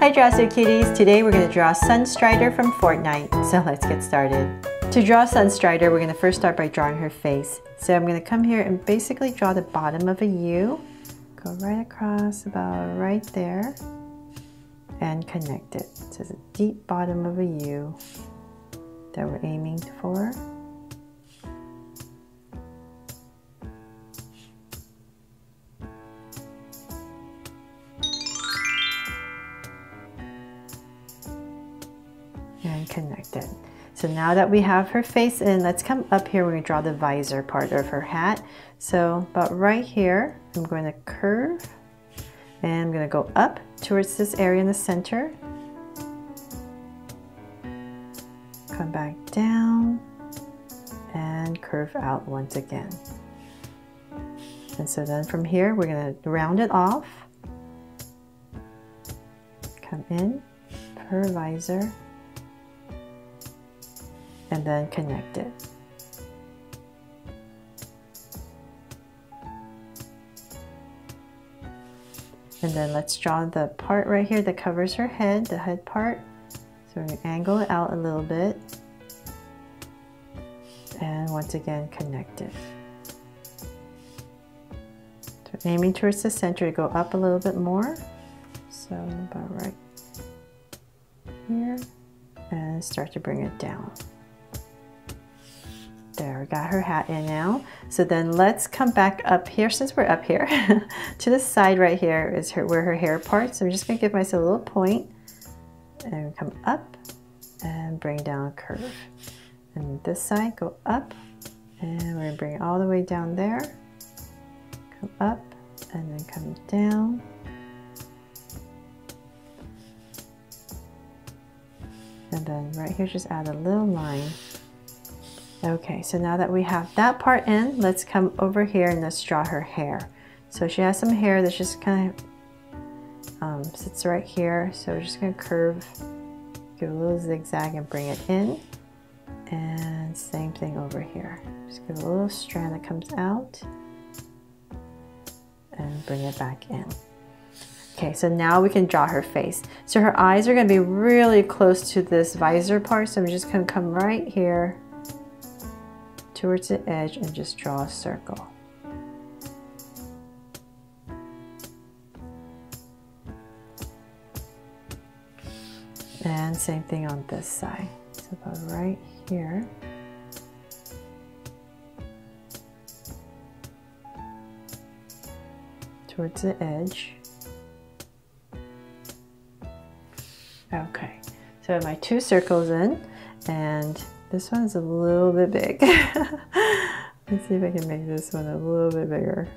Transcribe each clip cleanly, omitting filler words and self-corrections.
Hi Drawster Cuties! Today we're going to draw Sunstrider from Fortnite. So let's get started. To draw Sunstrider, we're going to first start by drawing her face. So I'm going to come here and basically draw the bottom of a U. Go right across about right there and connect it. So it's a deep bottom of a U that we're aiming for. And connect it. So now that we have her face in, let's come up here. We're going to draw the visor part of her hat. So about right here, I'm going to curve and I'm going to go up towards this area in the center. Come back down and curve out once again. And so then from here, we're going to round it off. Come in, per visor. And then connect it. And then let's draw the part right here that covers her head, the head part. So we're going to angle it out a little bit. And once again, connect it. So aiming towards the center to go up a little bit more. So about right here. And start to bring it down. There, we got her hat in now. So then let's come back up here, since we're up here, to the side right here is where her hair parts. So I'm just gonna give myself a little point and come up and bring down a curve. And this side, go up and we're gonna bring it all the way down there. Come up and then come down. And then right here, just add a little line. Okay, so now that we have that part in, let's come over here and let's draw her hair. So she has some hair that's just kind of sits right here. So we're just going to curve, give a little zigzag and bring it in. And same thing over here. Just give a little strand that comes out and bring it back in. Okay, so now we can draw her face. So her eyes are going to be really close to this visor part. So I'm just going to come right here towards the edge and just draw a circle. And same thing on this side. So about right here. Towards the edge. Okay, so I have my two circles in, and this one's a little bit big. Let's see if I can make this one a little bit bigger.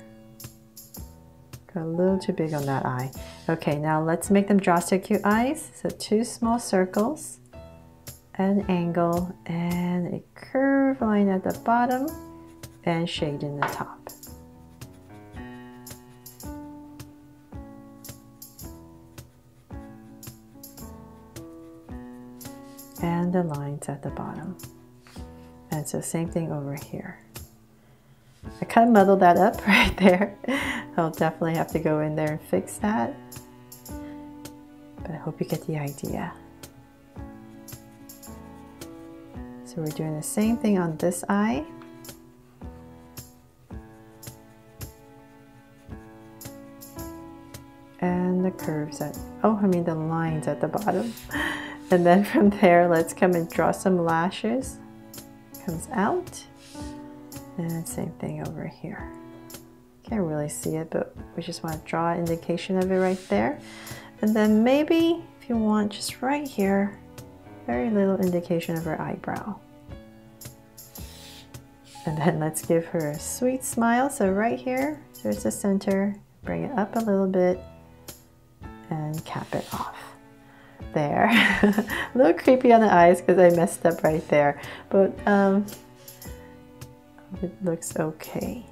Got a little too big on that eye. Okay, now let's make them Drawster Cute eyes. So two small circles, an angle, and a curved line at the bottom, and shade in the top. And the lines at the bottom. And so same thing over here. I kind of muddled that up right there. I'll definitely have to go in there and fix that. But I hope you get the idea. So we're doing the same thing on this eye. And the curves at, the lines at the bottom. And then from there, let's come and draw some lashes. Comes out. And same thing over here. Can't really see it, but we just want to draw an indication of it right there. And then maybe, if you want, just right here, very little indication of her eyebrow. And then let's give her a sweet smile. So right here, there's the center. Bring it up a little bit and cap it off. There. A little creepy on the eyes because I messed up right there, but it looks okay.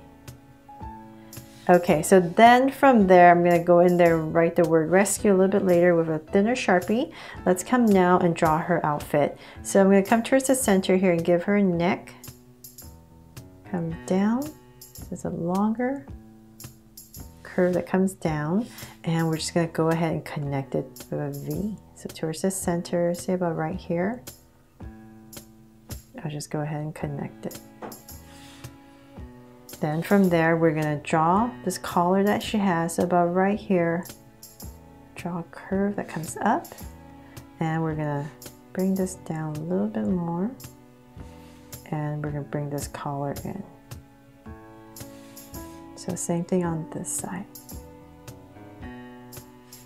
Okay, so then from there I'm going to go in there and write the word rescue a little bit later with a thinner Sharpie. Let's come now and draw her outfit. So I'm going to come towards the center here and give her a neck. Come down. This is a longer curve that comes down, and we're just going to go ahead and connect it with a V. So towards the center, say about right here, I'll just go ahead and connect it. Then from there, we're going to draw this collar that she has. So about right here, draw a curve that comes up, and we're going to bring this down a little bit more, and we're going to bring this collar in. So same thing on this side.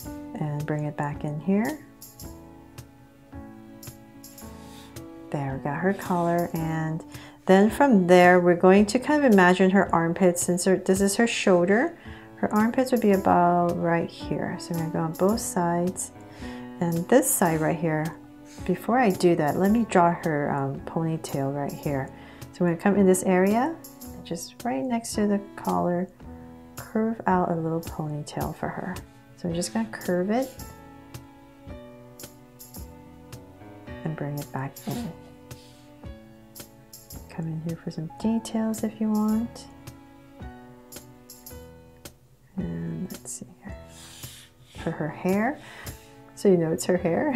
And bring it back in here. There, we got her collar, and then from there we're going to kind of imagine her armpits. Since this is her shoulder, her armpits would be about right here. So we're going to go on both sides. And this side right here, before I do that, let me draw her ponytail right here. So we're going to come in this area, just right next to the collar, curve out a little ponytail for her. So I'm just going to curve it and bring it back in. Come in here for some details if you want. And let's see here. For her hair, so you know it's her hair.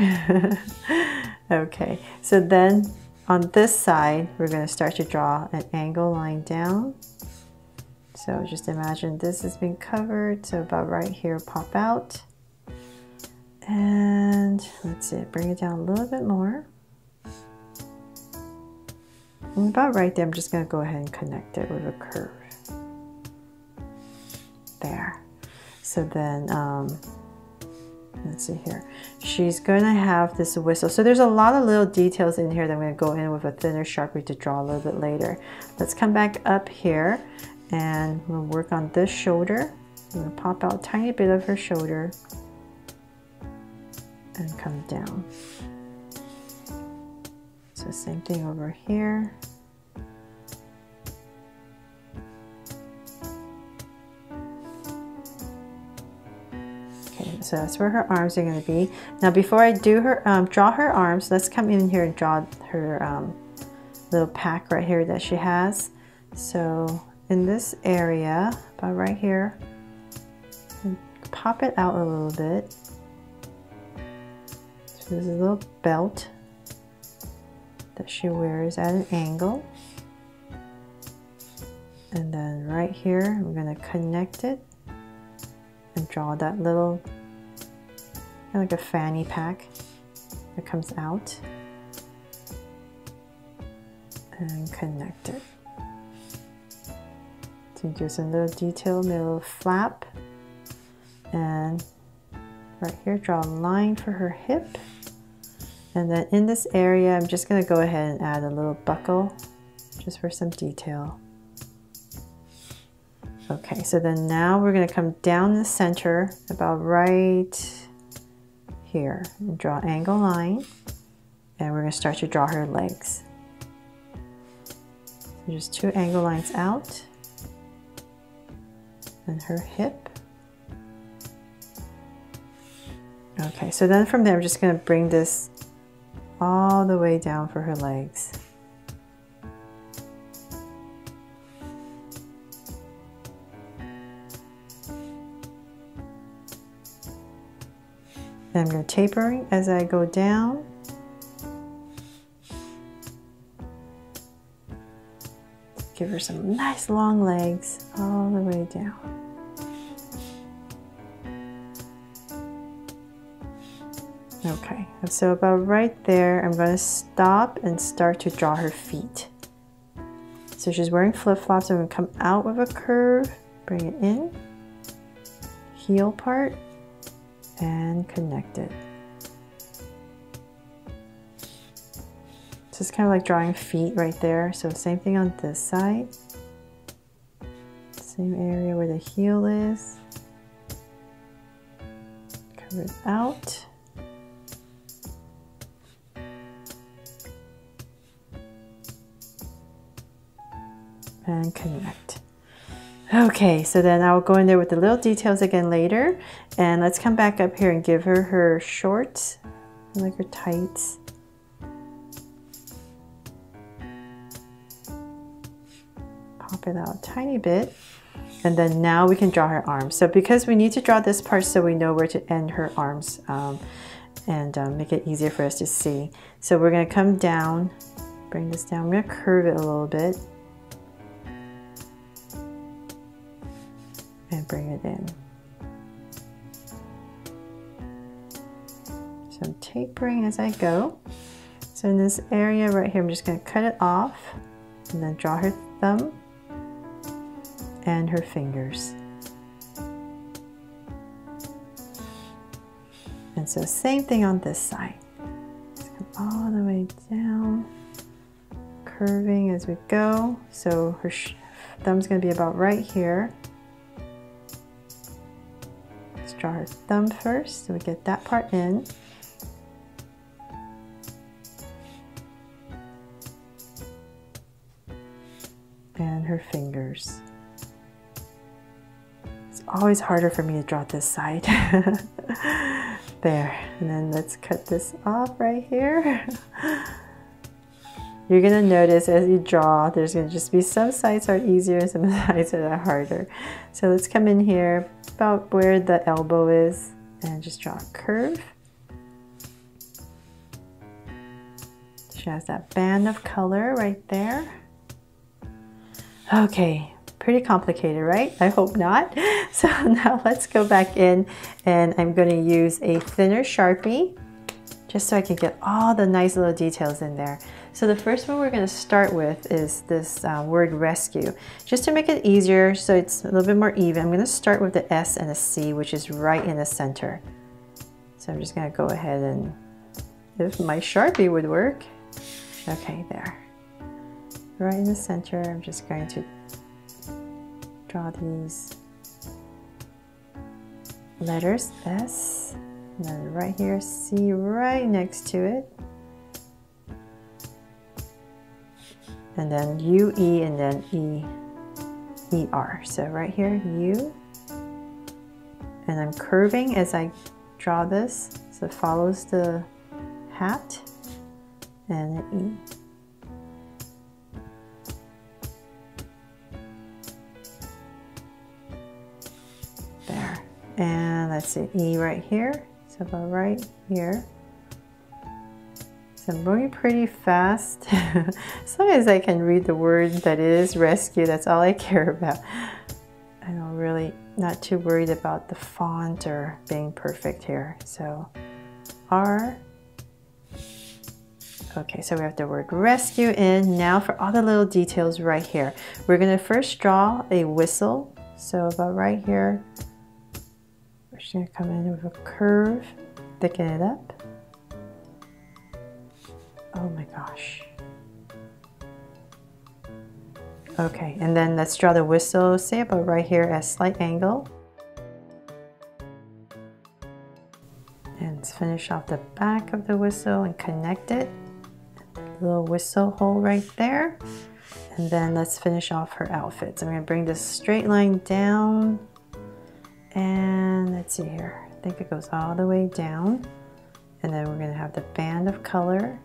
Okay, so then on this side, we're going to start to draw an angle line down. So just imagine this has been covered, so about right here, pop out. And let's see, bring it down a little bit more. And about right there, I'm just going to go ahead and connect it with a curve. There. So then, let's see here. She's going to have this whistle. So there's a lot of little details in here that I'm going to go in with a thinner Sharpie to draw a little bit later. Let's come back up here and we'll work on this shoulder. I'm going to pop out a tiny bit of her shoulder and come down. So same thing over here. Okay, so that's where her arms are going to be. Now before I do her, draw her arms, let's come in here and draw her little pack right here that she has. So in this area, about right here, and pop it out a little bit. So there's a little belt that she wears at an angle. And then right here, we're going to connect it and draw that little, kind of like a fanny pack that comes out. And connect it. So do some little detail, little flap. And right here, draw a line for her hip. And then in this area, I'm just going to go ahead and add a little buckle just for some detail. Okay, so then now we're going to come down the center about right here and draw an angle line. And we're going to start to draw her legs. So just two angle lines out. And her hip. Okay, so then from there, I'm just going to bring this all the way down for her legs. And I'm going to taper as I go down. Give her some nice long legs all the way down. Okay, so about right there, I'm going to stop and start to draw her feet. So she's wearing flip-flops. I'm going to come out with a curve, bring it in, heel part, and connect it. So it's kind of like drawing feet right there. So same thing on this side. Same area where the heel is. Cover it out. And connect. Okay, so then I'll go in there with the little details again later. And let's come back up here and give her her shorts, like her tights. Pop it out a tiny bit. And then now we can draw her arms. So because we need to draw this part so we know where to end her arms and make it easier for us to see. So we're going to come down, bring this down. I'm going to curve it a little bit and bring it in. So I'm tapering as I go. So in this area right here, I'm just going to cut it off and then draw her thumb and her fingers. And so same thing on this side. Let's come all the way down, curving as we go. So her thumb's going to be about right here. Let's draw her thumb first so we get that part in. And her fingers. It's always harder for me to draw this side. There, and then let's cut this off right here. You're gonna notice as you draw, there's gonna just be some sides are easier and some sides that are harder. So let's come in here about where the elbow is and just draw a curve. She has that band of color right there. Okay, pretty complicated, right? I hope not. So now let's go back in and I'm going to use a thinner Sharpie just so I can get all the nice little details in there. So the first one we're going to start with is this word rescue. Just to make it easier so it's a little bit more even, I'm going to start with the S and a C, which is right in the center. So I'm just going to go ahead and, if my Sharpie would work. Okay, there. Right in the center, I'm just going to draw these letters S, and then right here C right next to it, and then U, E, and then E, R. So right here U, and I'm curving as I draw this, so it follows the hat, and an E. And let's see, E right here, so about right here. So I'm going pretty fast. As long as I can read the word that is rescue, that's all I care about. I don't really, not too worried about the font or being perfect here. So R. Okay, so we have the word rescue in. Now for all the little details right here. We're gonna first draw a whistle. So about right here. We're just going to come in with a curve, thicken it up. Oh my gosh. Okay, and then let's draw the whistle, say about right here at a slight angle. And let's finish off the back of the whistle and connect it. Little whistle hole right there. And then let's finish off her outfit. So I'm going to bring this straight line down. And let's see here, I think it goes all the way down. And then we're going to have the band of color.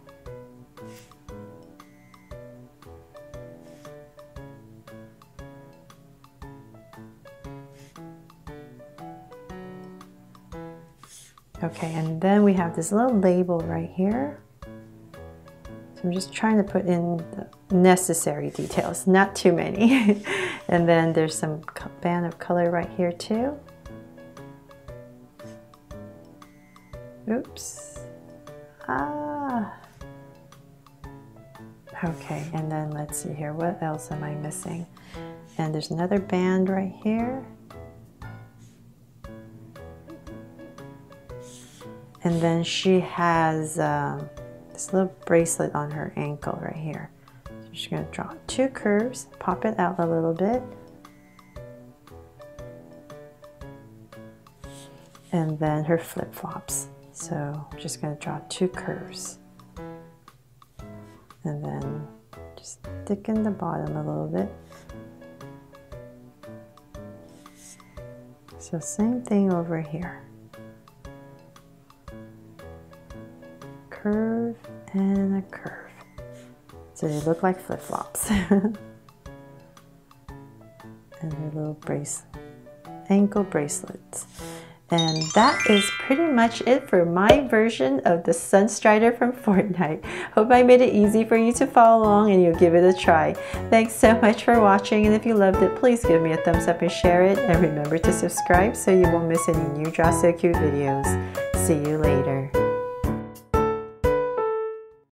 Okay, and then we have this little label right here. So I'm just trying to put in the necessary details, not too many. And then there's some band of color right here too. Oops. Ah. Okay, and then let's see here, what else am I missing? And there's another band right here. And then she has this little bracelet on her ankle right here. So I'm just going to draw two curves, pop it out a little bit. And then her flip-flops. So I'm just going to draw two curves. And then just thicken the bottom a little bit. So same thing over here. Curve and a curve. So they look like flip-flops. and their little ankle bracelets. And that is pretty much it for my version of the Sunstrider from Fortnite. Hope I made it easy for you to follow along and you'll give it a try. Thanks so much for watching, and if you loved it, please give me a thumbs up and share it. And remember to subscribe so you won't miss any new Draw So Cute videos. See you later.